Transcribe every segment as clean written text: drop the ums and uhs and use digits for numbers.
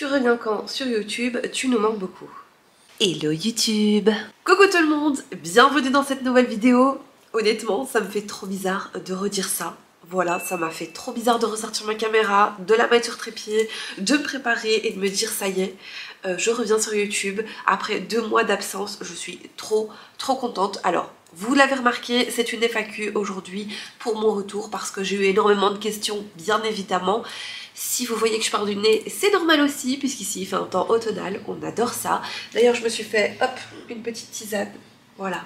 Tu reviens quand sur YouTube? Tu nous manques beaucoup. Hello YouTube! Coucou tout le monde! Bienvenue dans cette nouvelle vidéo. Honnêtement, ça me fait trop bizarre de redire ça. Voilà, ça m'a fait trop bizarre de ressortir ma caméra, de la mettre sur trépied, de me préparer et de me dire ça y est, je reviens sur YouTube. Après 2 mois d'absence, je suis trop contente. Alors, vous l'avez remarqué, c'est une FAQ aujourd'hui pour mon retour parce que j'ai eu énormément de questions, bien évidemment. Si vous voyez que je pars du nez, c'est normal aussi, puisqu'ici il fait un temps automnal, on adore ça. D'ailleurs, je me suis fait, hop, une petite tisane, voilà,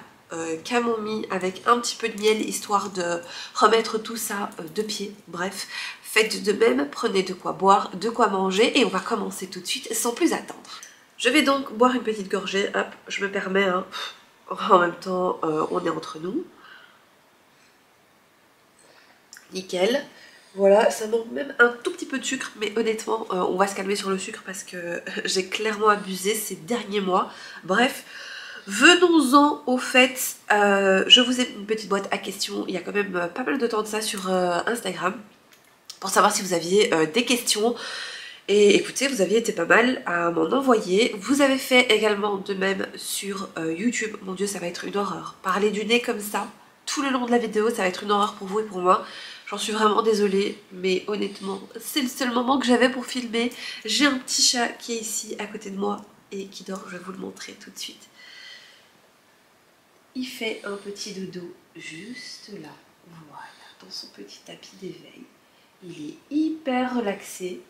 camomille avec un petit peu de miel, histoire de remettre tout ça de pied. Bref, faites de même, prenez de quoi boire, de quoi manger, et on va commencer tout de suite sans plus attendre. Je vais donc boire une petite gorgée, hop, je me permets, hein. En même temps, on est entre nous. Nickel. Voilà, ça manque même un tout petit peu de sucre, mais honnêtement, on va se calmer sur le sucre parce que j'ai clairement abusé ces derniers mois. Bref, venons-en au fait, je vous ai mis une petite boîte à questions, il y a quand même pas mal de temps de ça sur Instagram, pour savoir si vous aviez des questions. Et écoutez, vous aviez été pas mal à m'en envoyer. Vous avez fait également de même sur YouTube. Mon Dieu, ça va être une horreur. Parler du nez comme ça, tout le long de la vidéo, ça va être une horreur pour vous et pour moi. J'en suis vraiment désolée, mais honnêtement, c'est le seul moment que j'avais pour filmer. J'ai un petit chat qui est ici à côté de moi et qui dort, je vais vous le montrer tout de suite. Il fait un petit dodo juste là, voilà, dans son petit tapis d'éveil. Il est hyper relaxé.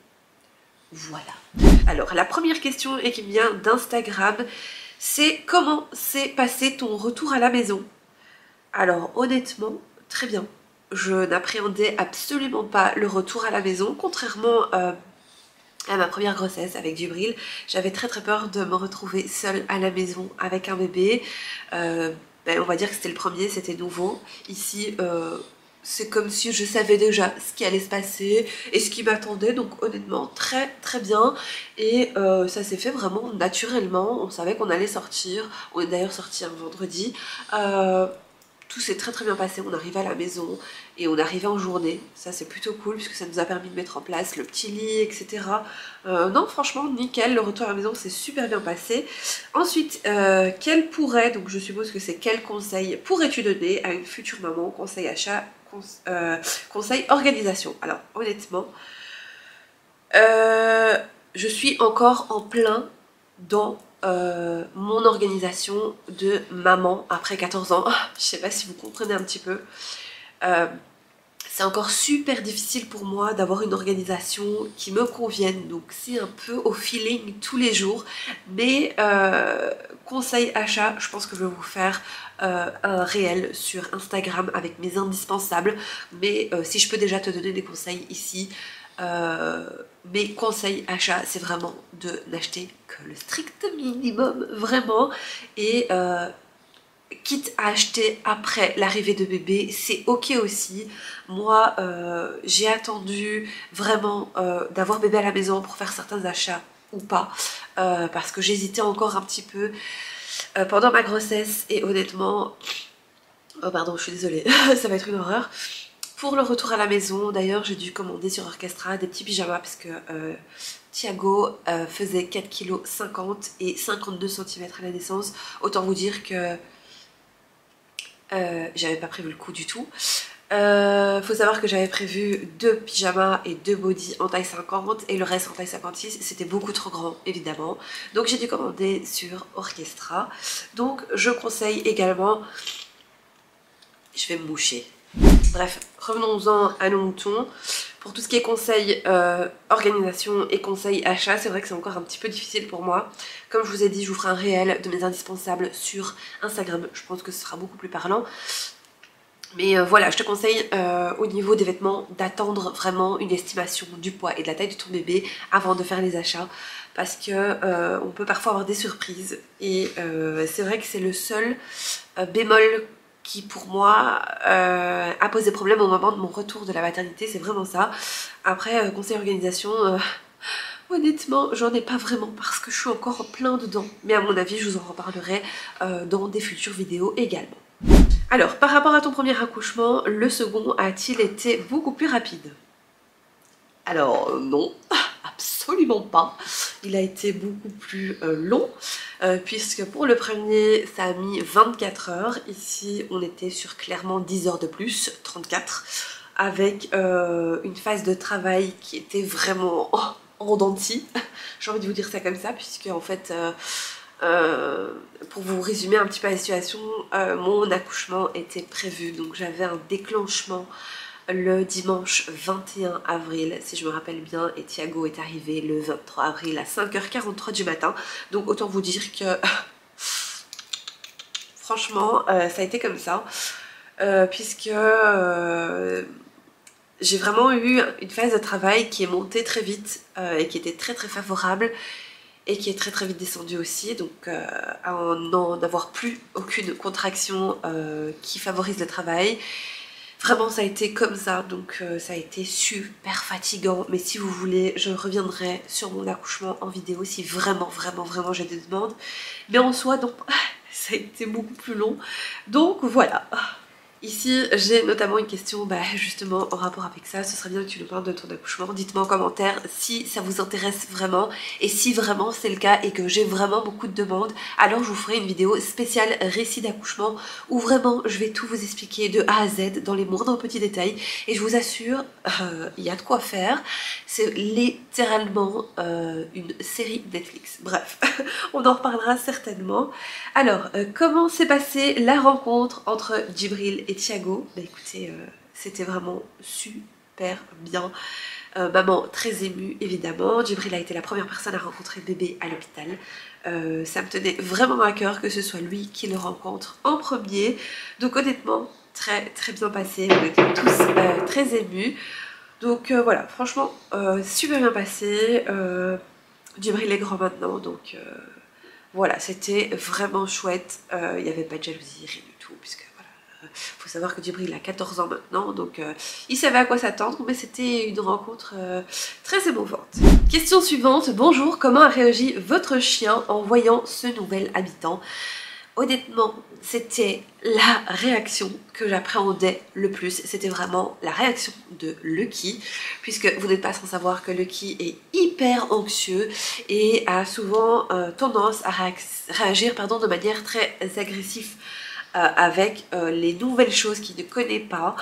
Voilà. Alors, la première question et qui me vient d'Instagram, c'est comment s'est passé ton retour à la maison? Alors, honnêtement, très bien. Je n'appréhendais absolument pas le retour à la maison, contrairement à ma première grossesse avec Djibril. J'avais très peur de me retrouver seule à la maison avec un bébé. On va dire que c'était le premier, c'était nouveau. Ici, c'est comme si je savais déjà ce qui allait se passer et ce qui m'attendait, donc honnêtement très bien. Et ça s'est fait vraiment naturellement. On savait qu'on allait sortir. On est d'ailleurs sorti un vendredi. Tout s'est très bien passé, on arrivait à la maison et on arrivait en journée. Ça c'est plutôt cool puisque ça nous a permis de mettre en place le petit lit, etc. Non, franchement nickel, le retour à la maison s'est super bien passé. Ensuite, donc je suppose que c'est quel conseil pourrais-tu donner à une future maman? Conseil achat, conseil organisation. Alors honnêtement, je suis encore en plein dans mon organisation de maman après 14 ans. Je sais pas si vous comprenez un petit peu. C'est encore super difficile pour moi d'avoir une organisation qui me convienne. Donc c'est un peu au feeling tous les jours. Mais conseil achat, je pense que je vais vous faire un réel sur Instagram avec mes indispensables. Mais si je peux déjà te donner des conseils ici, mes conseils achats, c'est vraiment de n'acheter que le strict minimum, vraiment. Et quitte à acheter après l'arrivée de bébé, c'est ok aussi. Moi, j'ai attendu vraiment d'avoir bébé à la maison pour faire certains achats ou pas, parce que j'hésitais encore un petit peu pendant ma grossesse. Et honnêtement, oh pardon, je suis désolée, ça va être une horreur. Pour le retour à la maison, d'ailleurs, j'ai dû commander sur Orchestra des petits pyjamas parce que Thiago faisait 4,50 kg et 52 cm à la naissance. Autant vous dire que j'avais pas prévu le coup du tout. Faut savoir que j'avais prévu 2 pyjamas et 2 bodys en taille 50 et le reste en taille 56. C'était beaucoup trop grand, évidemment. Donc j'ai dû commander sur Orchestra. Donc je conseille également... Je vais me moucher. Bref, revenons-en à nos moutons. Pour tout ce qui est conseil organisation et conseil achat, c'est vrai que c'est encore un petit peu difficile pour moi. Comme je vous ai dit, je vous ferai un réel de mes indispensables sur Instagram. Je pense que ce sera beaucoup plus parlant. Mais voilà, je te conseille au niveau des vêtements d'attendre vraiment une estimation du poids et de la taille de ton bébé avant de faire les achats. Parce que on peut parfois avoir des surprises. Et c'est vrai que c'est le seul bémol qui pour moi a posé problème au moment de mon retour de la maternité, c'est vraiment ça. Après, conseil organisation, honnêtement, j'en ai pas vraiment parce que je suis encore en plein dedans. Mais à mon avis, je vous en reparlerai dans des futures vidéos également. Alors, par rapport à ton premier accouchement, le second a-t-il été beaucoup plus rapide? Alors non, absolument pas. il a été beaucoup plus long, puisque pour le premier, ça a mis 24 heures. Ici, on était sur clairement 10 heures de plus, 34, avec une phase de travail qui était vraiment en dents de scie. J'ai envie de vous dire ça comme ça, puisque en fait... pour vous résumer un petit peu la situation, mon accouchement était prévu, donc j'avais un déclenchement le dimanche 21 avril si je me rappelle bien, et Thiago est arrivé le 23 avril à 5h43 du matin, donc autant vous dire que franchement ça a été comme ça, puisque j'ai vraiment eu une phase de travail qui est montée très vite et qui était très très favorable, et qui est très très vite descendu aussi, donc à n'en avoir plus aucune contraction qui favorise le travail. Vraiment ça a été comme ça, donc ça a été super fatigant, mais si vous voulez je reviendrai sur mon accouchement en vidéo si vraiment j'ai des demandes, mais en soi donc ça a été beaucoup plus long, donc voilà. Ici, j'ai notamment une question justement en rapport avec ça. Ce serait bien que tu nous parles de ton accouchement. Dites-moi en commentaire si ça vous intéresse vraiment. Et si vraiment c'est le cas et que j'ai vraiment beaucoup de demandes, alors je vous ferai une vidéo spéciale récit d'accouchement où vraiment je vais tout vous expliquer de A à Z dans les moindres petits détails. Et je vous assure, il y a de quoi faire. C'est littéralement une série Netflix. Bref, on en reparlera certainement. Alors, comment s'est passée la rencontre entre Djibril et Thiago? Bah écoutez, c'était vraiment super bien. Maman très émue évidemment. Djibril a été la première personne à rencontrer le bébé à l'hôpital. Ça me tenait vraiment à cœur que ce soit lui qui le rencontre en premier. Donc honnêtement, très bien passé. On était tous très émus. Donc voilà, franchement, super bien passé. Djibril est grand maintenant, donc voilà, c'était vraiment chouette. Il n'y avait pas de jalousie, rien du tout, puisque voilà, faut savoir que Djibril a 14 ans maintenant, donc il savait à quoi s'attendre, mais c'était une rencontre très émouvante. Question suivante, bonjour, comment a réagi votre chien en voyant ce nouvel habitant? Honnêtement, c'était la réaction que j'appréhendais le plus. C'était vraiment la réaction de Lucky, puisque vous n'êtes pas sans savoir que Lucky est hyper anxieux et a souvent tendance à réagir de manière très agressive avec les nouvelles choses qu'il ne connaît pas,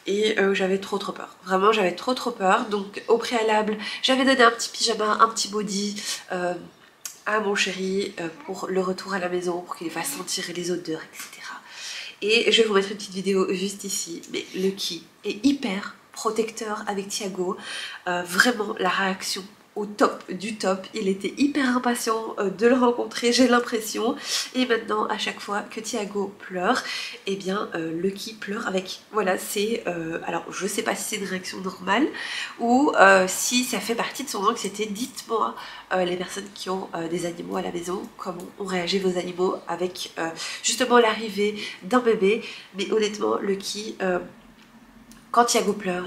et j'avais trop peur. Vraiment, j'avais trop peur. Donc au préalable, j'avais donné un petit pyjama, un petit body à mon chéri pour le retour à la maison, pour qu'il fasse sentir les odeurs, etc. Et je vais vous mettre une petite vidéo juste ici, mais Lucky est hyper protecteur avec Thiago, vraiment la réaction au top du top, il était hyper impatient de le rencontrer, j'ai l'impression, et maintenant à chaque fois que Thiago pleure, eh bien Lucky pleure avec. Voilà, c'est alors je sais pas si c'est une réaction normale ou si ça fait partie de son anxiété. Dites-moi les personnes qui ont des animaux à la maison, comment ont réagi vos animaux avec justement l'arrivée d'un bébé. Mais honnêtement Lucky, quand Thiago pleure,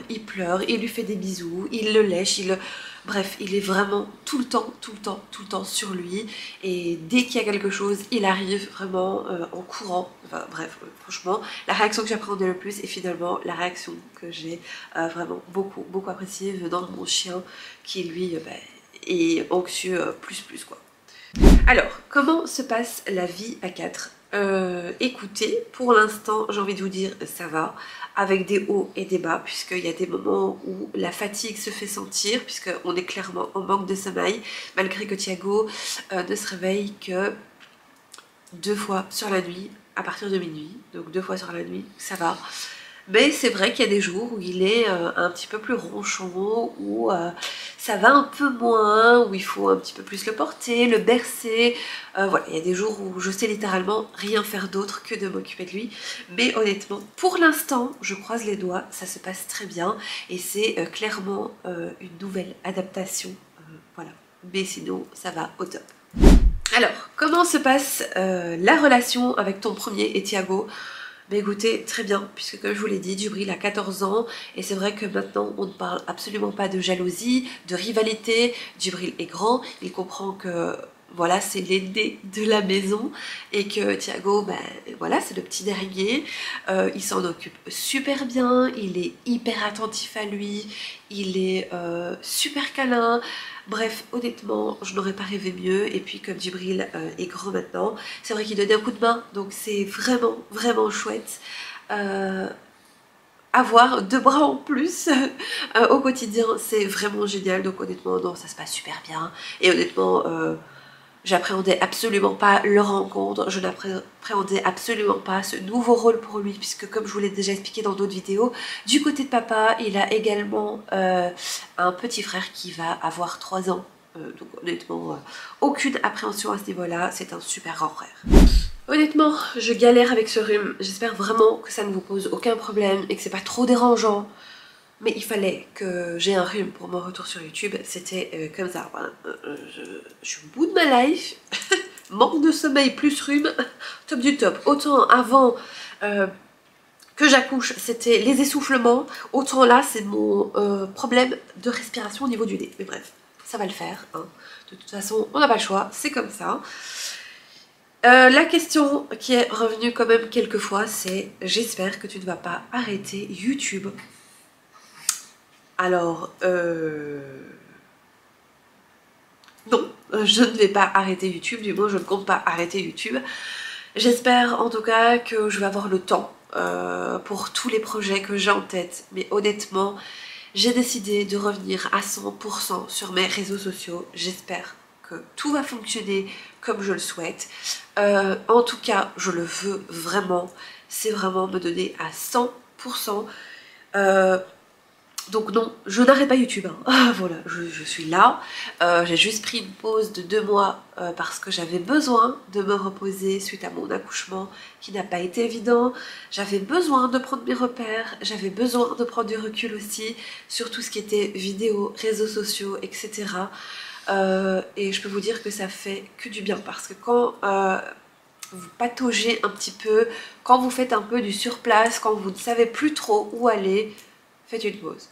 il lui fait des bisous, il le lèche, bref, il est vraiment tout le temps sur lui, et dès qu'il y a quelque chose, il arrive vraiment en courant. Enfin bref, franchement, la réaction que j'appréhendais le plus, et finalement la réaction que j'ai vraiment beaucoup appréciée venant de mon chien qui lui est anxieux plus quoi. Alors, comment se passe la vie à 4? Écoutez, pour l'instant, j'ai envie de vous dire, ça va, avec des hauts et des bas, puisqu'il y a des moments où la fatigue se fait sentir, puisqu'on est clairement en manque de sommeil, malgré que Thiago ne se réveille que 2 fois sur la nuit, à partir de minuit, donc 2 fois sur la nuit, ça va. Mais c'est vrai qu'il y a des jours où il est un petit peu plus ronchon, où ça va un peu moins, où il faut un petit peu plus le porter, le bercer. Voilà, il y a des jours où je sais littéralement rien faire d'autre que de m'occuper de lui. Mais honnêtement, pour l'instant, je croise les doigts, ça se passe très bien. Et c'est clairement une nouvelle adaptation. Voilà, mais sinon, ça va au top. Alors, comment se passe la relation avec ton premier et Thiago? Bah écoutez, très bien, puisque comme je vous l'ai dit, Djibril a 14 ans, et c'est vrai que maintenant on ne parle absolument pas de jalousie, de rivalité. Djibril est grand, il comprend que voilà, c'est l'aîné de la maison et que Thiago, ben, voilà, c'est le petit dernier. Il s'en occupe super bien, il est hyper attentif à lui, il est super câlin. Bref, honnêtement, je n'aurais pas rêvé mieux. Et puis comme Djibril est grand maintenant, c'est vrai qu'il donnait un coup de main, donc c'est vraiment, vraiment chouette. Avoir 2 bras en plus au quotidien, c'est vraiment génial. Donc honnêtement, non, ça se passe super bien. Et honnêtement, j'appréhendais absolument pas leur rencontre, je n'appréhendais absolument pas ce nouveau rôle pour lui, puisque comme je vous l'ai déjà expliqué dans d'autres vidéos, du côté de papa, il a également un petit frère qui va avoir 3 ans. Donc honnêtement, aucune appréhension à ce niveau-là, c'est un super grand frère. Honnêtement, je galère avec ce rhume, j'espère vraiment que ça ne vous pose aucun problème et que c'est pas trop dérangeant. Mais il fallait que j'ai un rhume pour mon retour sur YouTube, c'était comme ça. Voilà. Je suis au bout de ma life, manque de sommeil plus rhume, top du top. Autant avant que j'accouche, c'était les essoufflements, autant là c'est mon problème de respiration au niveau du nez. Mais bref, ça va le faire, hein. De toute façon, on n'a pas le choix, c'est comme ça. La question qui est revenue quand même quelques fois, c'est j'espère que tu ne vas pas arrêter YouTube. Alors, non, je ne vais pas arrêter YouTube, du moins je ne compte pas arrêter YouTube. J'espère en tout cas que je vais avoir le temps pour tous les projets que j'ai en tête. Mais honnêtement, j'ai décidé de revenir à 100% sur mes réseaux sociaux. J'espère que tout va fonctionner comme je le souhaite. En tout cas, je le veux vraiment. C'est vraiment me donner à 100%. Donc non, je n'arrête pas YouTube, hein. Ah, voilà, je suis là. J'ai juste pris une pause de 2 mois parce que j'avais besoin de me reposer suite à mon accouchement qui n'a pas été évident. J'avais besoin de prendre mes repères, j'avais besoin de prendre du recul aussi sur tout ce qui était vidéo, réseaux sociaux, etc. Et je peux vous dire que ça fait que du bien parce que quand vous pataugez un petit peu, quand vous faites un peu du surplace, quand vous ne savez plus trop où aller, faites une pause.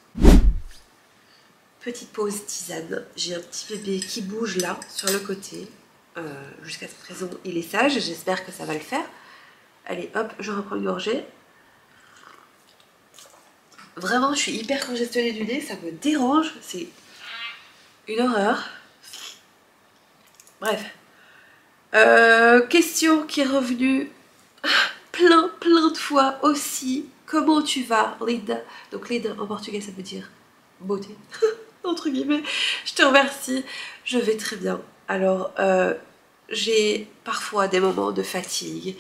Petite pause tisane. J'ai un petit bébé qui bouge là, sur le côté. Jusqu'à présent, il est sage. J'espère que ça va le faire. Allez, hop, je reprends une gorgée. Vraiment, je suis hyper congestionnée du nez. Ça me dérange. C'est une horreur. Bref. Question qui est revenue plein de fois aussi. Comment tu vas, Linda? Donc Linda en portugais ça veut dire beauté, entre guillemets. Je te remercie, je vais très bien. Alors j'ai parfois des moments de fatigue,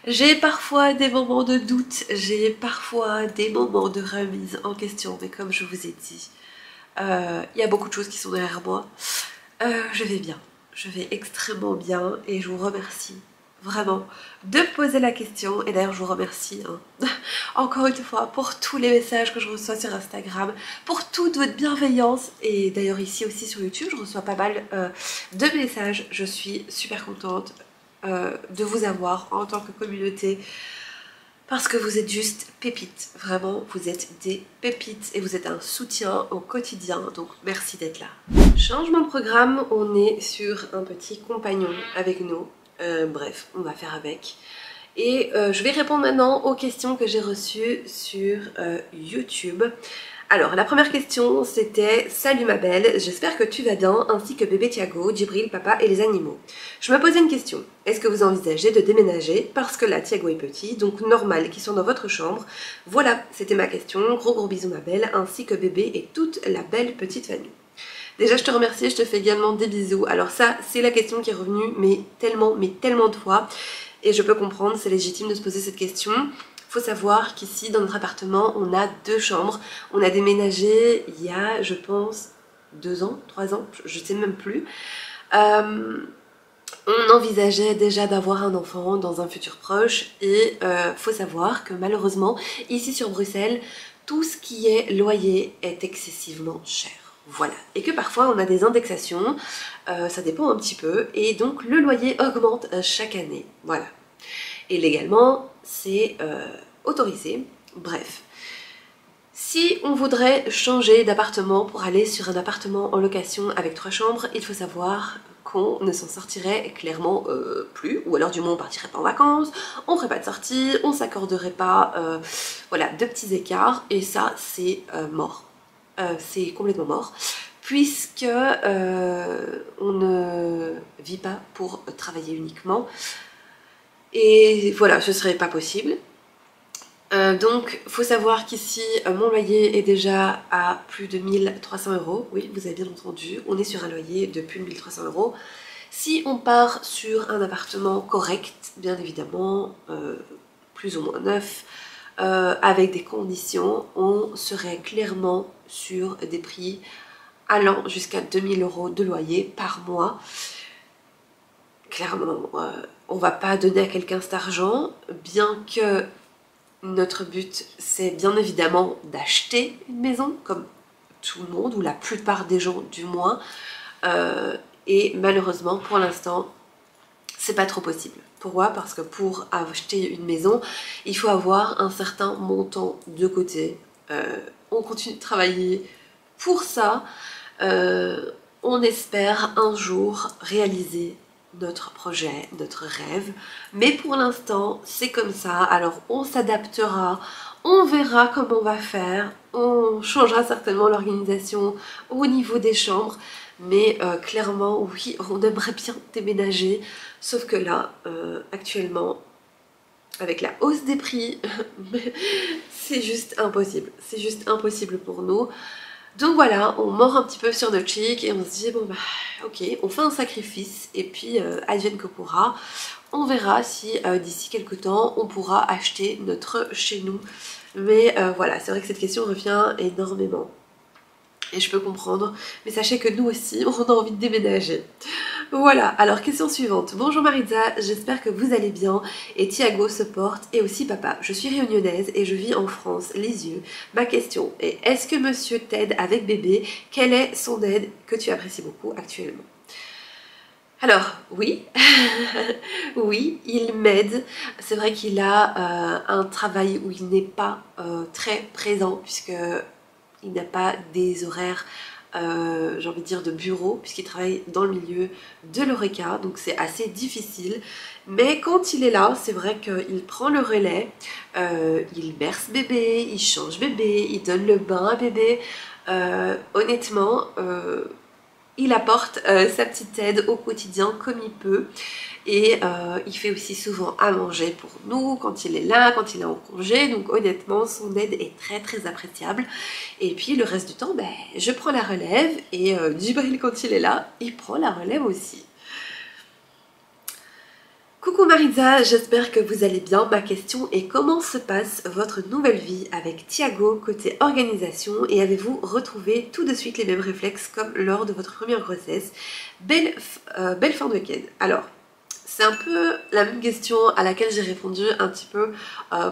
j'ai parfois des moments de doute, j'ai parfois des moments de remise en question, mais comme je vous ai dit, il y a beaucoup de choses qui sont derrière moi. Je vais bien, je vais extrêmement bien et je vous remercie vraiment de poser la question. Et d'ailleurs je vous remercie hein, encore une fois pour tous les messages que je reçois sur Instagram, pour toute votre bienveillance. Et d'ailleurs ici aussi sur YouTube je reçois pas mal de messages. Je suis super contente de vous avoir en tant que communauté parce que vous êtes juste pépites, vraiment vous êtes des pépites et vous êtes un soutien au quotidien, donc merci d'être là. Changement de programme, on est sur un petit compagnon avec nous. Bref, on va faire avec. Et je vais répondre maintenant aux questions que j'ai reçues sur YouTube. Alors, la première question, c'était « Salut ma belle, j'espère que tu vas bien, ainsi que bébé Thiago, Djibril, papa et les animaux. Je me posais une question. Est-ce que vous envisagez de déménager? Parce que là, Thiago est petit, donc normal qu'ils soient dans votre chambre. Voilà, c'était ma question. Gros bisous ma belle, ainsi que bébé et toute la belle petite famille. » Déjà je te remercie, je te fais également des bisous. Alors ça c'est la question qui est revenue mais tellement de fois. Et je peux comprendre, c'est légitime de se poser cette question. Faut savoir qu'ici dans notre appartement on a 2 chambres. On a déménagé il y a je pense 2 ans, 3 ans, je sais même plus. On envisageait déjà d'avoir un enfant dans un futur proche. Et faut savoir que malheureusement ici sur Bruxelles, tout ce qui est loyer est excessivement cher. Voilà, et que parfois on a des indexations, ça dépend un petit peu, et donc le loyer augmente chaque année, voilà. Et légalement, c'est autorisé, bref. Si on voudrait changer d'appartement pour aller sur un appartement en location avec 3 chambres, il faut savoir qu'on ne s'en sortirait clairement plus, ou alors du moins on partirait pas en vacances, on ferait pas de sortie, on s'accorderait pas voilà, de petits écarts, et ça c'est mort. C'est complètement mort, puisque on ne vit pas pour travailler uniquement, et voilà, ce serait pas possible. Donc, faut savoir qu'ici, mon loyer est déjà à plus de 1300 €. Oui, vous avez bien entendu, on est sur un loyer de plus de 1300 €. Si on part sur un appartement correct, bien évidemment, plus ou moins neuf, avec des conditions, on serait clairement sur des prix allant jusqu'à 2000 € de loyer par mois. Clairement, on va pas donner à quelqu'un cet argent, bien que notre but, c'est bien évidemment d'acheter une maison, comme tout le monde, ou la plupart des gens du moins. Et malheureusement, pour l'instant, c'est pas trop possible. Pourquoi? Parce que pour acheter une maison, il faut avoir un certain montant de côté. On continue de travailler pour ça. On espère un jour réaliser notre projet, notre rêve, mais pour l'instant c'est comme ça. Alors on s'adaptera, on verra comment on va faire, on changera certainement l'organisation au niveau des chambres, mais clairement oui, on aimerait bien déménager, sauf que là actuellement avec la hausse des prix c'est juste impossible pour nous. Donc voilà, on mord un petit peu sur notre chic et on se dit bon bah ok, on fait un sacrifice et puis advienne que pourra. On verra si d'ici quelques temps on pourra acheter notre chez nous. Mais voilà, c'est vrai que cette question revient énormément. Et je peux comprendre, mais sachez que nous aussi, on a envie de déménager. Voilà, alors question suivante. Bonjour Maritza, j'espère que vous allez bien et Thiago se porte et aussi papa. Je suis réunionnaise et je vis en France, Lisieux. Ma question est, est-ce que monsieur t'aide avec bébé? Quelle est son aide que tu apprécies beaucoup actuellement? Alors, oui, oui, il m'aide. C'est vrai qu'il a un travail où il n'est pas très présent puisque il n'a pas des horaires, j'ai envie de dire, de bureau, puisqu'il travaille dans le milieu de l'ORECA, donc c'est assez difficile. Mais quand il est là, c'est vrai qu'il prend le relais, il berce bébé, il change bébé, il donne le bain à bébé. Honnêtement, il apporte sa petite aide au quotidien comme il peut. Et il fait aussi souvent à manger pour nous quand il est là, quand il est en congé. Donc honnêtement, son aide est très appréciable. Et puis le reste du temps, ben, je prends la relève. Et Djibril, quand il est là, il prend la relève aussi. Coucou Maritza, j'espère que vous allez bien. Ma question est comment se passe votre nouvelle vie avec Thiago côté organisation et avez-vous retrouvé tout de suite les mêmes réflexes comme lors de votre première grossesse? Belle fin de week-end. Alors, c'est un peu la même question à laquelle j'ai répondu un petit peu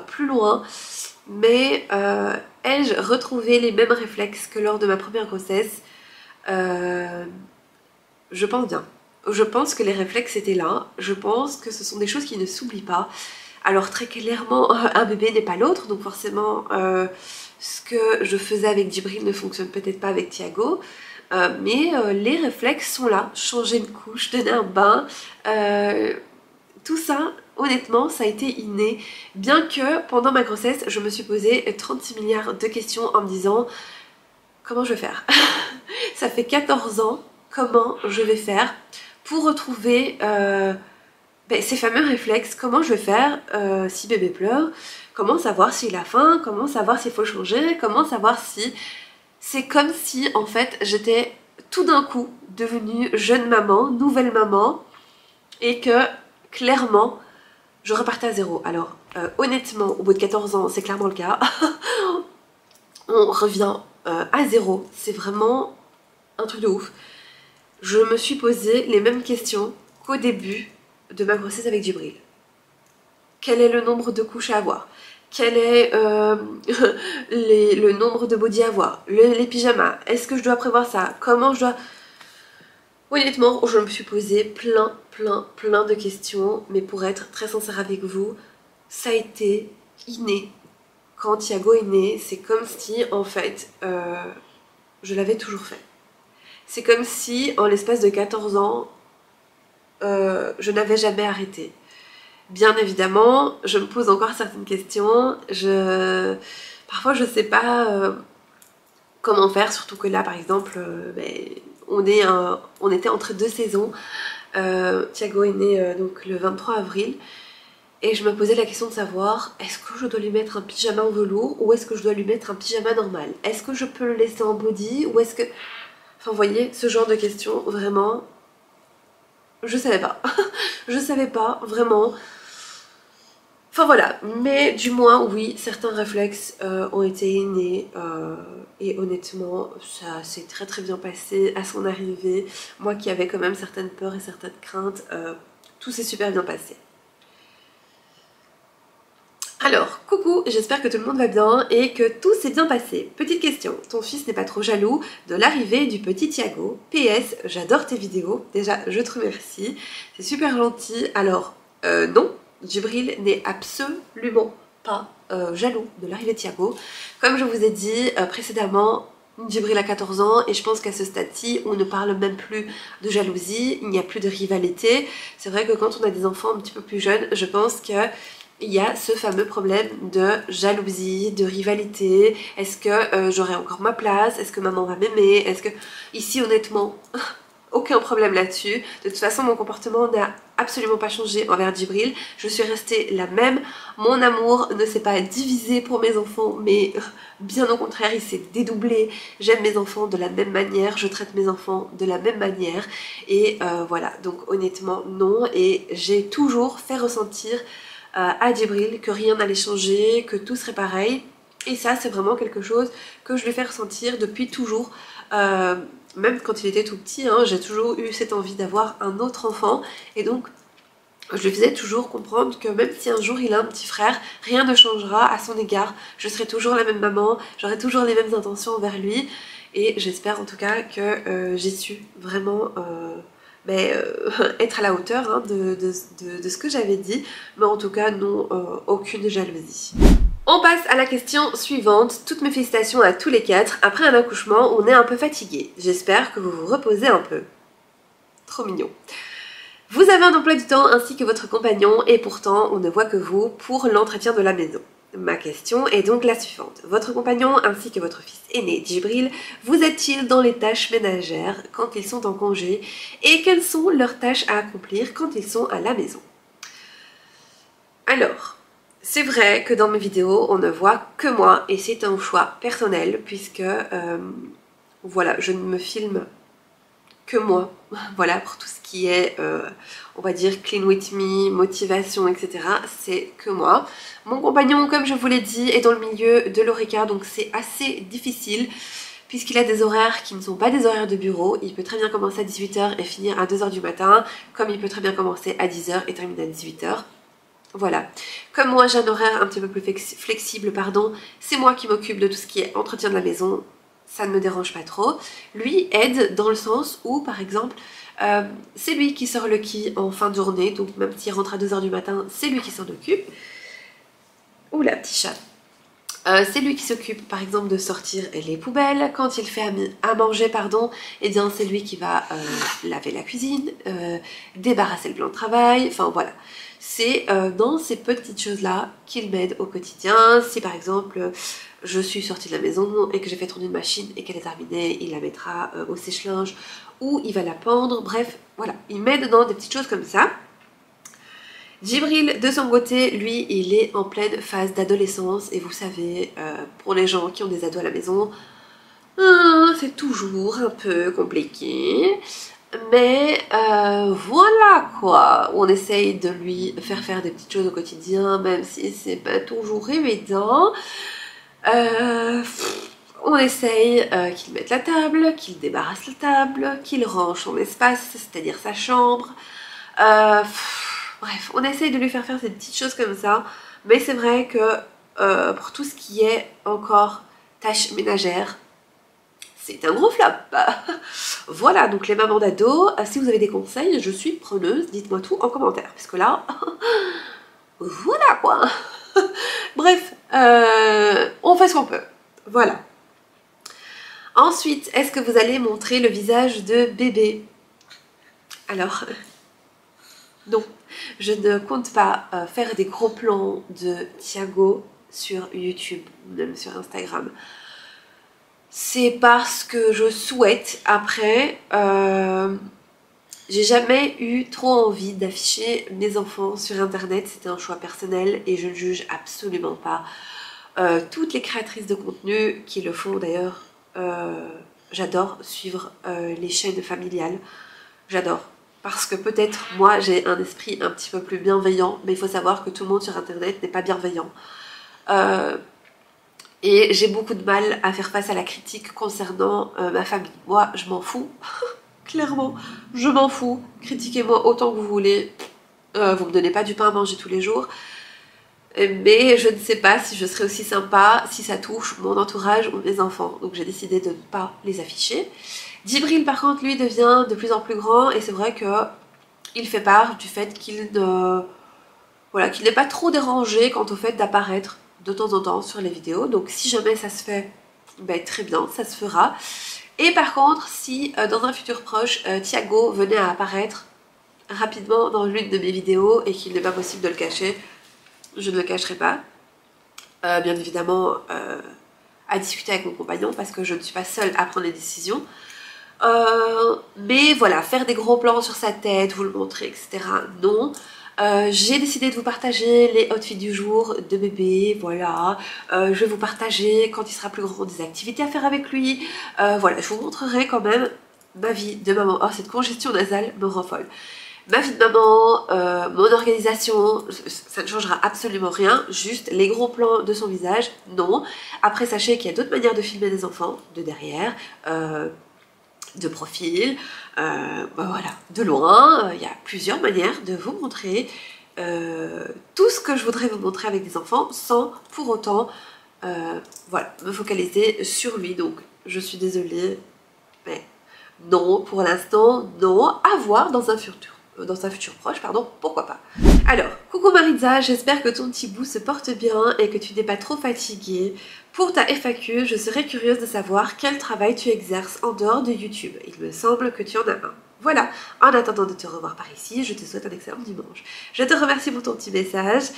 plus loin, mais ai-je retrouvé les mêmes réflexes que lors de ma première grossesse? Je pense bien. Je pense que les réflexes étaient là, je pense que ce sont des choses qui ne s'oublient pas. Alors très clairement, un bébé n'est pas l'autre, donc forcément ce que je faisais avec Djibril ne fonctionne peut-être pas avec Thiago. Mais les réflexes sont là, changer une couche, donner un bain, tout ça, honnêtement, ça a été inné. Bien que pendant ma grossesse, je me suis posé 36 milliards de questions en me disant comment je vais faire? Ça fait 14 ans, comment je vais faire pour retrouver ces fameux réflexes? Comment je vais faire si bébé pleure? Comment savoir s'il a faim? Comment savoir s'il faut changer? Comment savoir si... C'est comme si en fait j'étais tout d'un coup devenue jeune maman, nouvelle maman, et que clairement je repartais à zéro. Alors honnêtement, au bout de 14 ans, c'est clairement le cas. On revient à zéro, c'est vraiment un truc de ouf. Je me suis posé les mêmes questions qu'au début de ma grossesse avec Djibril. Quel est le nombre de couches à avoir? Quel est le nombre de body à avoir? Les pyjamas? Est-ce que je dois prévoir ça? Comment je dois... Honnêtement, je me suis posé plein de questions, mais pour être très sincère avec vous, ça a été inné. quand Thiago est né, c'est comme si en fait je l'avais toujours fait. C'est comme si en l'espace de 14 ans, je n'avais jamais arrêté. Bien évidemment, je me pose encore certaines questions. Parfois je sais pas comment faire, surtout que là par exemple, on était entre 2 saisons. Thiago est né donc le 23 avril. Et je me posais la question de savoir, est-ce que je dois lui mettre un pyjama en velours ou est-ce que je dois lui mettre un pyjama normal? Est-ce que je peux le laisser en body ou est-ce que... Enfin, vous voyez, ce genre de questions, vraiment, je savais pas. Je savais pas, vraiment. Enfin voilà, mais du moins, oui, certains réflexes ont été innés et honnêtement, ça s'est très très bien passé à son arrivée. Moi qui avais quand même certaines peurs et certaines craintes, tout s'est super bien passé. Alors, coucou, j'espère que tout le monde va bien et que tout s'est bien passé. Petite question, ton fils n'est pas trop jaloux de l'arrivée du petit Thiago? PS, j'adore tes vidéos, déjà je te remercie, c'est super gentil. Alors, non, Djibril n'est absolument pas jaloux de l'arrivée de Thiago. Comme je vous ai dit précédemment, Djibril a 14 ans et je pense qu'à ce stade-ci, on ne parle même plus de jalousie, il n'y a plus de rivalité. C'est vrai que quand on a des enfants un petit peu plus jeunes, je pense que il y a ce fameux problème de jalousie, de rivalité. Est-ce que j'aurai encore ma place? Est-ce que maman va m'aimer? Est-ce que... Ici, honnêtement, aucun problème là-dessus. De toute façon, mon comportement n'a absolument pas changé envers Djibril. Je suis restée la même. Mon amour ne s'est pas divisé pour mes enfants, mais bien au contraire, il s'est dédoublé. J'aime mes enfants de la même manière, je traite mes enfants de la même manière. Et voilà, donc honnêtement, non. Et j'ai toujours fait ressentir à Djibril que rien n'allait changer, que tout serait pareil. Et ça, c'est vraiment quelque chose que je lui fais ressentir depuis toujours. Même quand il était tout petit, hein, j'ai toujours eu cette envie d'avoir un autre enfant. Et donc, je lui faisais toujours comprendre que même si un jour il a un petit frère, rien ne changera à son égard. Je serai toujours la même maman, j'aurai toujours les mêmes intentions envers lui. Et j'espère en tout cas que j'ai su vraiment... être à la hauteur hein, de ce que j'avais dit, mais en tout cas non, aucune jalousie. On passe à la question suivante. Toutes mes félicitations à tous les 4. Après un accouchement, on est un peu fatigué. J'espère que vous vous reposez un peu. Trop mignon. Vous avez un emploi du temps ainsi que votre compagnon et pourtant on ne voit que vous pour l'entretien de la maison. Ma question est donc la suivante. Votre compagnon ainsi que votre fils aîné Djibril vous aident-ils dans les tâches ménagères quand ils sont en congé et quelles sont leurs tâches à accomplir quand ils sont à la maison? Alors, c'est vrai que dans mes vidéos on ne voit que moi et c'est un choix personnel puisque voilà, je ne me filme que moi, voilà, pour tout ce qui est, on va dire, clean with me, motivation, etc. C'est que moi. Mon compagnon, comme je vous l'ai dit, est dans le milieu de l'horeca, donc c'est assez difficile, puisqu'il a des horaires qui ne sont pas des horaires de bureau. Il peut très bien commencer à 18 h et finir à 2 h du matin, comme il peut très bien commencer à 10 h et terminer à 18 h. Voilà. Comme moi, j'ai un horaire un petit peu plus flexible, pardon, c'est moi qui m'occupe de tout ce qui est entretien de la maison, ça ne me dérange pas trop. Lui aide dans le sens où, par exemple, c'est lui qui sort le quai en fin de journée, donc même s'il rentre à 2 h du matin, c'est lui qui s'en occupe. Oula, petit chat. C'est lui qui s'occupe par exemple de sortir les poubelles. Quand il fait à manger, pardon, et bien c'est lui qui va laver la cuisine, débarrasser le plan de travail, enfin voilà. C'est dans ces petites choses-là qu'il m'aide au quotidien. Si par exemple je suis sortie de la maison et que j'ai fait tourner une machine et qu'elle est terminée, il la mettra au sèche-linge ou il va la pendre, bref, voilà. Il m'aide dans des petites choses comme ça. Djibril, de son côté, lui, il est en pleine phase d'adolescence et vous savez, pour les gens qui ont des ados à la maison, c'est toujours un peu compliqué. Mais voilà quoi, on essaye de lui faire des petites choses au quotidien, même si c'est pas toujours évident. On essaye qu'il mette la table, qu'il débarrasse la table, qu'il range son espace, c'est-à-dire sa chambre. Bref, on essaye de lui faire ces petites choses comme ça. Mais c'est vrai que pour tout ce qui est encore tâches ménagères, c'est un gros flop. Voilà, donc les mamans d'ado, si vous avez des conseils, je suis preneuse. Dites-moi tout en commentaire. Parce que là, voilà quoi. Bref, on fait ce qu'on peut. Voilà. Ensuite, est-ce que vous allez montrer le visage de bébé? Alors, non, je ne compte pas faire des gros plans de Thiago sur YouTube, même sur Instagram. C'est parce que je souhaite, après, j'ai jamais eu trop envie d'afficher mes enfants sur internet, c'était un choix personnel et je ne juge absolument pas toutes les créatrices de contenu qui le font d'ailleurs. J'adore suivre les chaînes familiales, j'adore. Parce que peut-être moi j'ai un esprit un petit peu plus bienveillant, mais il faut savoir que tout le monde sur internet n'est pas bienveillant. Et j'ai beaucoup de mal à faire face à la critique concernant ma famille. Moi, je m'en fous, clairement, je m'en fous. Critiquez-moi autant que vous voulez, vous me donnez pas du pain à manger tous les jours. Mais je ne sais pas si je serai aussi sympa si ça touche mon entourage ou mes enfants. Donc j'ai décidé de ne pas les afficher. Djibril par contre lui devient de plus en plus grand et c'est vrai que il fait part du fait qu'il ne... voilà, qu'il n'est pas trop dérangé quant au fait d'apparaître de temps en temps sur les vidéos. Donc si jamais ça se fait, ben, très bien, ça se fera. Et par contre, si dans un futur proche, Thiago venait à apparaître rapidement dans l'une de mes vidéos et qu'il n'est pas possible de le cacher, je ne le cacherai pas. Bien évidemment, à discuter avec mon compagnon parce que je ne suis pas seule à prendre les décisions. Mais voilà, faire des gros plans sur sa tête, vous le montrer, etc. Non. J'ai décidé de vous partager les outfits du jour de bébé, voilà. Je vais vous partager quand il sera plus grand des activités à faire avec lui. Voilà, je vous montrerai quand même ma vie de maman. Oh, cette congestion nasale me rend folle. Ma vie de maman, mon organisation, ça ne changera absolument rien, juste les gros plans de son visage, non. Après, sachez qu'il y a d'autres manières de filmer des enfants, de derrière, de profil, voilà, de loin, il y a plusieurs manières de vous montrer tout ce que je voudrais vous montrer avec des enfants sans pour autant voilà, me focaliser sur lui. Donc je suis désolée, mais non, pour l'instant, non, à voir dans un futur proche, pardon, pourquoi pas. Alors, coucou Maritza, j'espère que ton petit bout se porte bien et que tu n'es pas trop fatiguée. Pour ta FAQ, je serais curieuse de savoir quel travail tu exerces en dehors de YouTube. Il me semble que tu en as un. Voilà, en attendant de te revoir par ici, je te souhaite un excellent dimanche. Je te remercie pour ton petit message.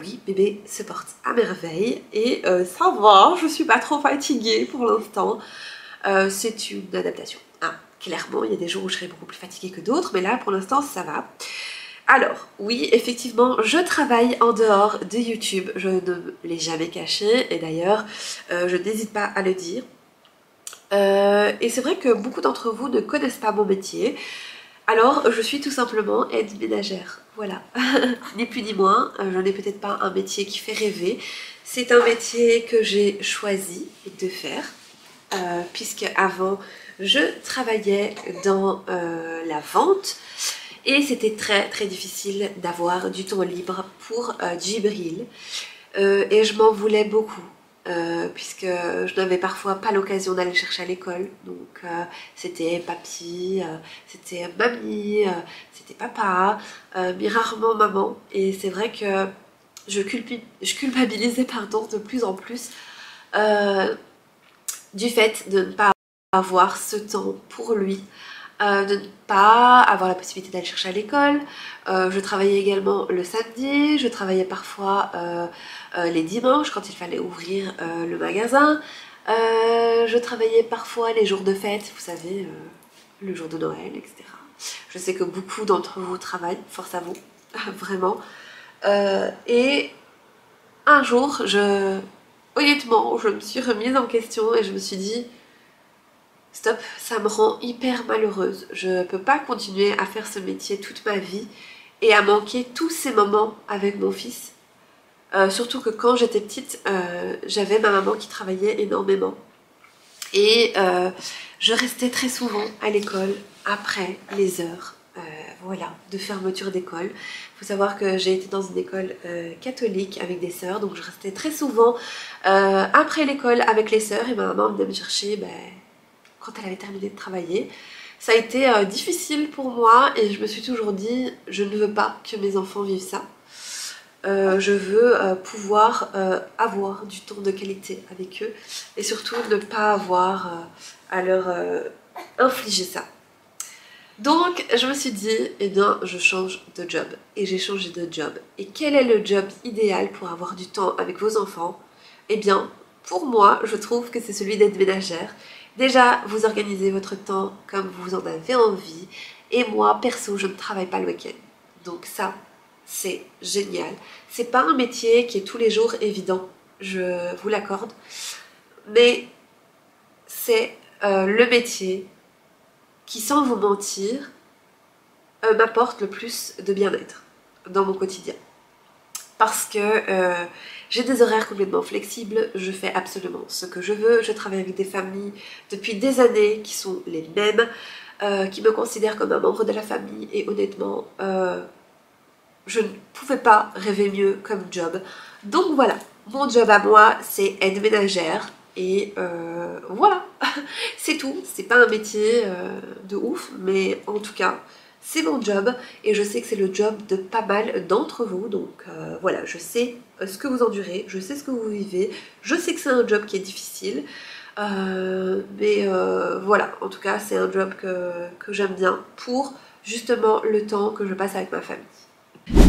Oui, bébé se porte à merveille et ça va, je suis pas trop fatiguée pour l'instant. C'est une adaptation. Hein. Clairement, il y a des jours où je serai beaucoup plus fatiguée que d'autres, mais là, pour l'instant, ça va. Alors, oui, effectivement, je travaille en dehors de YouTube. Je ne l'ai jamais caché, et d'ailleurs, je n'hésite pas à le dire. Et c'est vrai que beaucoup d'entre vous ne connaissent pas mon métier. Alors, je suis tout simplement aide ménagère. Voilà, ni plus ni moins. Je n'ai peut-être pas un métier qui fait rêver. C'est un métier que j'ai choisi de faire. Puisque avant je travaillais dans la vente et c'était très très difficile d'avoir du temps libre pour Djibril et je m'en voulais beaucoup puisque je n'avais parfois pas l'occasion d'aller chercher à l'école, donc c'était papy, c'était mamie, c'était papa, mais rarement maman, et c'est vrai que je culpabilisais pardon, de plus en plus du fait de ne pas avoir ce temps pour lui, de ne pas avoir la possibilité d'aller chercher à l'école. Je travaillais également le samedi, je travaillais parfois les dimanches quand il fallait ouvrir le magasin. Je travaillais parfois les jours de fête, vous savez, le jour de Noël, etc. Je sais que beaucoup d'entre vous travaillent, force à vous, vraiment. Et un jour, honnêtement, je me suis remise en question et je me suis dit stop, ça me rend hyper malheureuse. Je peux pas continuer à faire ce métier toute ma vie et à manquer tous ces moments avec mon fils. Surtout que quand j'étais petite, j'avais ma maman qui travaillait énormément. Et je restais très souvent à l'école après les heures voilà, de fermeture d'école. Il faut savoir que j'ai été dans une école catholique avec des sœurs, donc je restais très souvent après l'école avec les sœurs et ma maman venait me chercher quand elle avait terminé de travailler. Ça a été difficile pour moi et je me suis toujours dit je ne veux pas que mes enfants vivent ça. je veux pouvoir avoir du temps de qualité avec eux et surtout ne pas avoir à leur infliger ça. Donc je me suis dit, eh bien je change de job. Et j'ai changé de job. Et quel est le job idéal pour avoir du temps avec vos enfants? Eh bien pour moi, je trouve que c'est celui d'être ménagère. Déjà, vous organisez votre temps comme vous en avez envie. Et moi, perso, je ne travaille pas le week-end. Donc ça, c'est génial. C'est pas un métier qui est tous les jours évident, je vous l'accorde. Mais c'est le métier qui, sans vous mentir, m'apporte le plus de bien-être dans mon quotidien. Parce que j'ai des horaires complètement flexibles, je fais absolument ce que je veux, je travaille avec des familles depuis des années qui sont les mêmes, qui me considèrent comme un membre de la famille et honnêtement, je ne pouvais pas rêver mieux comme job. Donc voilà, mon job à moi c'est aide ménagère et voilà, c'est tout, c'est pas un métier de ouf mais en tout cas c'est mon job et je sais que c'est le job de pas mal d'entre vous, donc voilà, je sais ce que vous endurez, je sais ce que vous vivez, je sais que c'est un job qui est difficile, mais voilà, en tout cas c'est un job que j'aime bien pour justement le temps que je passe avec ma famille.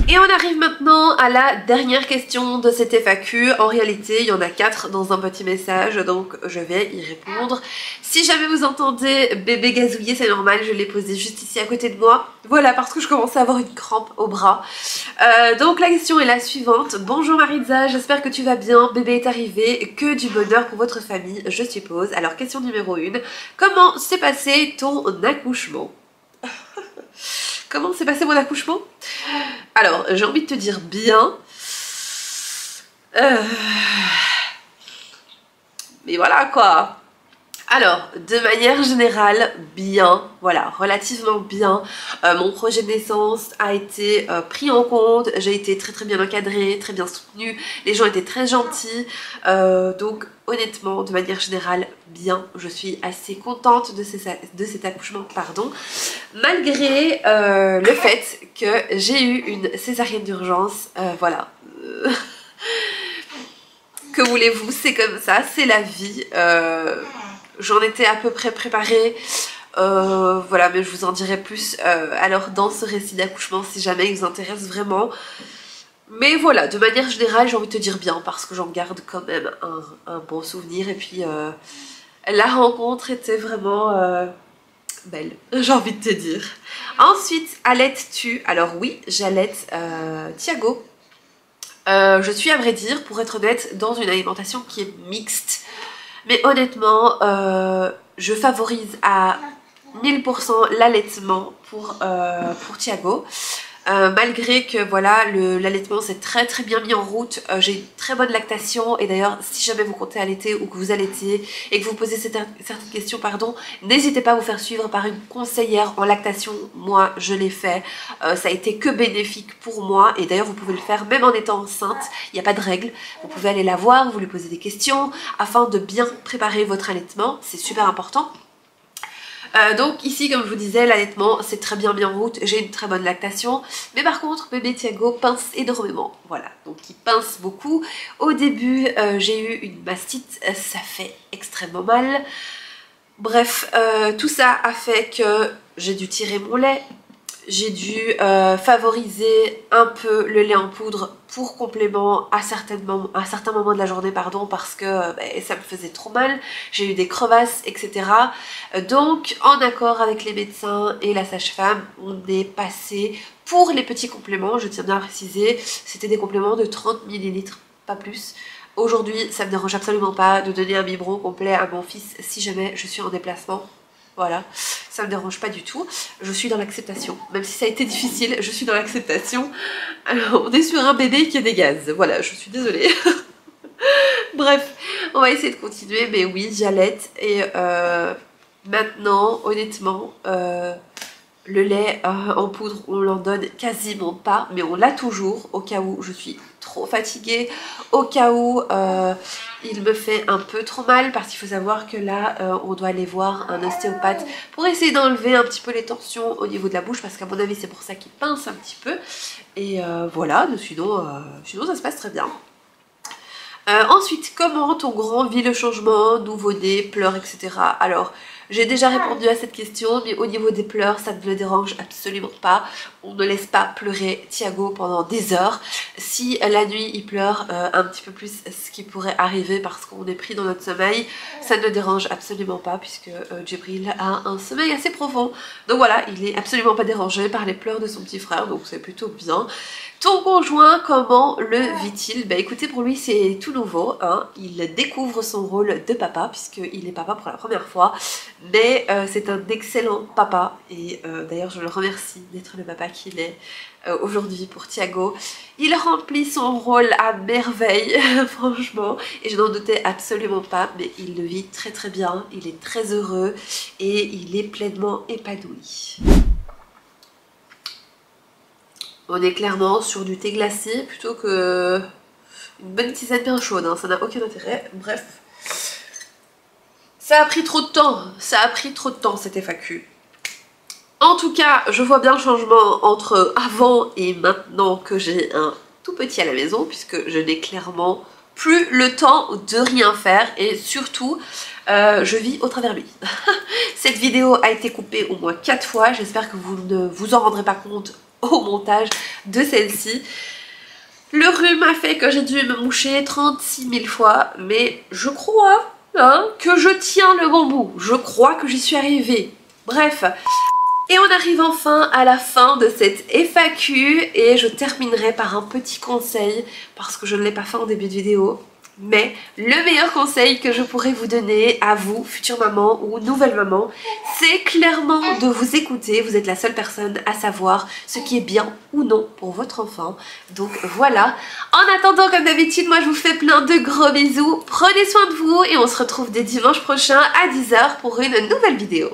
Et on arrive maintenant à la dernière question de cette FAQ. En réalité, il y en a 4 dans un petit message, donc je vais y répondre. Si jamais vous entendez bébé gazouiller, c'est normal, je l'ai posé juste ici à côté de moi. Voilà, parce que je commençais à avoir une crampe au bras. Donc la question est la suivante. Bonjour Maritza, j'espère que tu vas bien. Bébé est arrivé, que du bonheur pour votre famille, je suppose. Alors question numéro 1, comment s'est passé ton accouchement? Comment s'est passé mon accouchement? Alors, j'ai envie de te dire bien. Mais voilà quoi. Alors, de manière générale, bien, voilà, relativement bien. Mon projet de naissance a été pris en compte, j'ai été très bien encadrée, très bien soutenue, les gens étaient très gentils, donc honnêtement, de manière générale, bien, je suis assez contente de cet accouchement, pardon, malgré le fait que j'ai eu une césarienne d'urgence, voilà. Que voulez-vous, c'est comme ça, c'est la vie. J'en étais à peu près préparée, voilà, mais je vous en dirai plus alors dans ce récit d'accouchement si jamais il vous intéresse vraiment. Mais voilà, de manière générale, j'ai envie de te dire bien parce que j'en garde quand même un bon souvenir. Et puis la rencontre était vraiment belle, j'ai envie de te dire. Ensuite, allaites-tu? Alors oui, j'allaite Thiago. Je suis à vrai dire, pour être honnête, dans une alimentation qui est mixte. Mais honnêtement, je favorise à 1000% l'allaitement pour Thiago. Malgré que voilà, l'allaitement s'est très bien mis en route, j'ai une très bonne lactation et d'ailleurs si jamais vous comptez allaiter ou que vous allaitez et que vous posez certaines questions, pardon, n'hésitez pas à vous faire suivre par une conseillère en lactation. Moi je l'ai fait, ça a été que bénéfique pour moi et d'ailleurs vous pouvez le faire même en étant enceinte, il n'y a pas de règle, vous pouvez aller la voir, vous lui posez des questions afin de bien préparer votre allaitement, c'est super important. Donc ici comme je vous disais, l'allaitement c'est très bien mis en route, j'ai une très bonne lactation, mais par contre bébé Thiago pince énormément, voilà, donc il pince beaucoup. Au début j'ai eu une mastite, ça fait extrêmement mal, bref tout ça a fait que j'ai dû tirer mon lait, j'ai dû favoriser un peu le lait en poudre pour complément à certains moments de la journée, pardon, parce que ça me faisait trop mal, j'ai eu des crevasses, etc. Donc en accord avec les médecins et la sage-femme, on est passé pour les petits compléments, je tiens bien à préciser, c'était des compléments de 30 ml, pas plus. Aujourd'hui, ça me dérange absolument pas de donner un biberon complet à mon fils si jamais je suis en déplacement. Voilà, ça me dérange pas du tout, je suis dans l'acceptation, même si ça a été difficile, je suis dans l'acceptation. Alors, on est sur un bébé qui a des gaz, voilà, je suis désolée. Bref, on va essayer de continuer, mais oui, j'allaite et maintenant, honnêtement, Le lait en poudre, on l'en donne quasiment pas, mais on l'a toujours au cas où je suis trop fatiguée, au cas où il me fait un peu trop mal, parce qu'il faut savoir que là, on doit aller voir un ostéopathe pour essayer d'enlever un petit peu les tensions au niveau de la bouche, parce qu'à mon avis, c'est pour ça qu'il pince un petit peu. Et voilà, sinon ça se passe très bien. Ensuite, comment ton grand vit le changement, nouveau-né, pleurs, etc. Alors, j'ai déjà répondu à cette question, mais au niveau des pleurs, ça ne le dérange absolument pas. On ne laisse pas pleurer Thiago pendant des heures. Si la nuit il pleure un petit peu plus, ce qui pourrait arriver parce qu'on est pris dans notre sommeil, ça ne le dérange absolument pas puisque Djibril a un sommeil assez profond. Donc voilà, il n'est absolument pas dérangé par les pleurs de son petit frère, donc c'est plutôt bien. Ton conjoint, comment le vit-il? Bah écoutez, pour lui c'est tout nouveau, hein. Il découvre son rôle de papa puisqu'il est papa pour la première fois, mais c'est un excellent papa et d'ailleurs je le remercie d'être le papa qu'il est aujourd'hui pour Thiago. Il remplit son rôle à merveille, franchement, et je n'en doutais absolument pas, mais il le vit très très bien, il est très heureux et il est pleinement épanoui. On est clairement sur du thé glacé plutôt que une bonne tisane bien chaude, hein. Ça n'a aucun intérêt. Bref, ça a pris trop de temps, cette FAQ. En tout cas, je vois bien le changement entre avant et maintenant que j'ai un tout petit à la maison, puisque je n'ai clairement plus le temps de rien faire et surtout je vis au travers lui. Cette vidéo a été coupée au moins 4 fois, j'espère que vous ne vous en rendrez pas compte au montage de celle-ci. Le rhume a fait que j'ai dû me moucher 36 000 fois, mais je crois que je tiens le bon bout, je crois que j'y suis arrivée. Bref, et on arrive enfin à la fin de cette FAQ et je terminerai par un petit conseil parce que je ne l'ai pas fait en début de vidéo. Mais le meilleur conseil que je pourrais vous donner à vous, future maman ou nouvelle maman, c'est clairement de vous écouter. Vous êtes la seule personne à savoir ce qui est bien ou non pour votre enfant. Donc voilà. En attendant, comme d'habitude, moi je vous fais plein de gros bisous. Prenez soin de vous et on se retrouve dès dimanche prochain à 10 h pour une nouvelle vidéo.